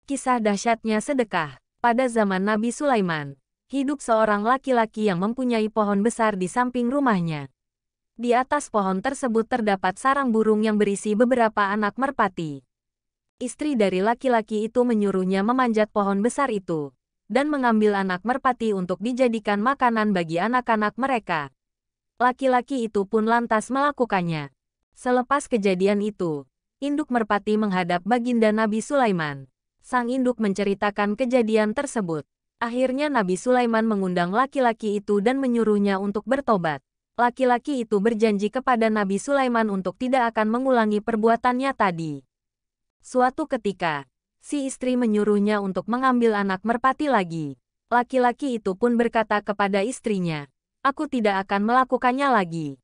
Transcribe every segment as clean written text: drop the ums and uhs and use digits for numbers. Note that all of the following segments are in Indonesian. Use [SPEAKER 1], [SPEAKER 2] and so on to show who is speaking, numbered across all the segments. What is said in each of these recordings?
[SPEAKER 1] Kisah dahsyatnya sedekah. Pada zaman Nabi Sulaiman, hidup seorang laki-laki yang mempunyai pohon besar di samping rumahnya. Di atas pohon tersebut terdapat sarang burung yang berisi beberapa anak merpati. Istri dari laki-laki itu menyuruhnya memanjat pohon besar itu dan mengambil anak merpati untuk dijadikan makanan bagi anak-anak mereka. Laki-laki itu pun lantas melakukannya. Selepas kejadian itu, induk merpati menghadap baginda Nabi Sulaiman. Sang induk menceritakan kejadian tersebut. Akhirnya Nabi Sulaiman mengundang laki-laki itu dan menyuruhnya untuk bertobat. Laki-laki itu berjanji kepada Nabi Sulaiman untuk tidak akan mengulangi perbuatannya tadi. Suatu ketika, si istri menyuruhnya untuk mengambil anak merpati lagi. Laki-laki itu pun berkata kepada istrinya, "Aku tidak akan melakukannya lagi.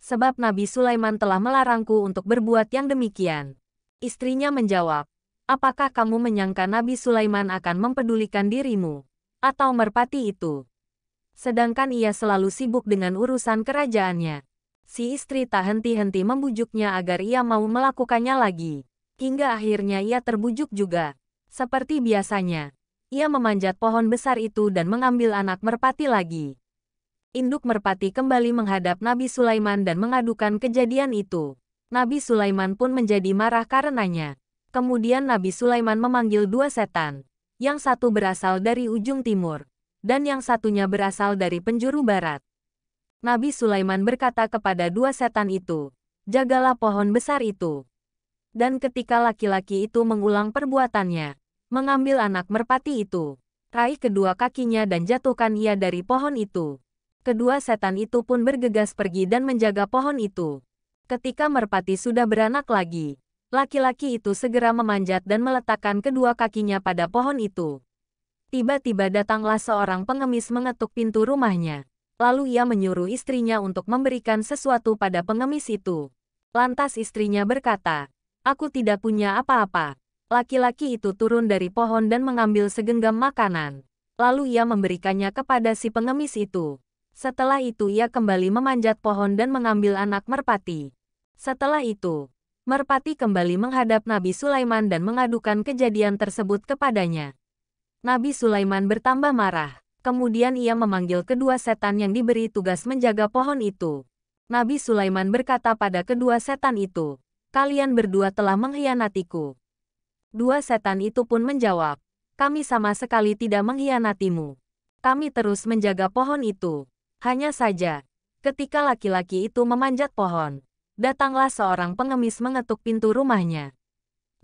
[SPEAKER 1] Sebab Nabi Sulaiman telah melarangku untuk berbuat yang demikian." Istrinya menjawab, "Apakah kamu menyangka Nabi Sulaiman akan mempedulikan dirimu atau merpati itu? Sedangkan ia selalu sibuk dengan urusan kerajaannya." Si istri tak henti-henti membujuknya agar ia mau melakukannya lagi. Hingga akhirnya ia terbujuk juga. Seperti biasanya, ia memanjat pohon besar itu dan mengambil anak merpati lagi. Induk merpati kembali menghadap Nabi Sulaiman dan mengadukan kejadian itu. Nabi Sulaiman pun menjadi marah karenanya. Kemudian Nabi Sulaiman memanggil dua setan. Yang satu berasal dari ujung timur, dan yang satunya berasal dari penjuru barat. Nabi Sulaiman berkata kepada dua setan itu, "Jagalah pohon besar itu." Dan ketika laki-laki itu mengulang perbuatannya, mengambil anak merpati itu, raih kedua kakinya dan jatuhkan ia dari pohon itu. Kedua setan itu pun bergegas pergi dan menjaga pohon itu. Ketika merpati sudah beranak lagi, laki-laki itu segera memanjat dan meletakkan kedua kakinya pada pohon itu. Tiba-tiba datanglah seorang pengemis mengetuk pintu rumahnya. Lalu ia menyuruh istrinya untuk memberikan sesuatu pada pengemis itu. Lantas istrinya berkata, "Aku tidak punya apa-apa." Laki-laki itu turun dari pohon dan mengambil segenggam makanan. Lalu ia memberikannya kepada si pengemis itu. Setelah itu ia kembali memanjat pohon dan mengambil anak merpati. Setelah itu, merpati kembali menghadap Nabi Sulaiman dan mengadukan kejadian tersebut kepadanya. Nabi Sulaiman bertambah marah. Kemudian ia memanggil kedua setan yang diberi tugas menjaga pohon itu. Nabi Sulaiman berkata pada kedua setan itu, "Kalian berdua telah mengkhianatiku." Dua setan itu pun menjawab, "Kami sama sekali tidak mengkhianatimu. Kami terus menjaga pohon itu. Hanya saja, ketika laki-laki itu memanjat pohon, datanglah seorang pengemis mengetuk pintu rumahnya.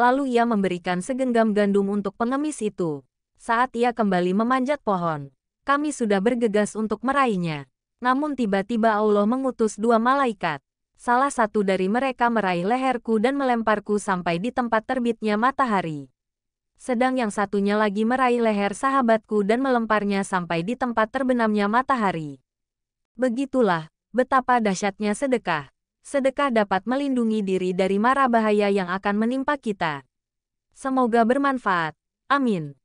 [SPEAKER 1] Lalu ia memberikan segenggam gandum untuk pengemis itu. Saat ia kembali memanjat pohon, kami sudah bergegas untuk meraihnya. Namun tiba-tiba Allah mengutus dua malaikat. Salah satu dari mereka meraih leherku dan melemparku sampai di tempat terbitnya matahari. Sedang yang satunya lagi meraih leher sahabatku dan melemparnya sampai di tempat terbenamnya matahari. Begitulah betapa dahsyatnya sedekah. Sedekah dapat melindungi diri dari mara bahaya yang akan menimpa kita. Semoga bermanfaat. Amin.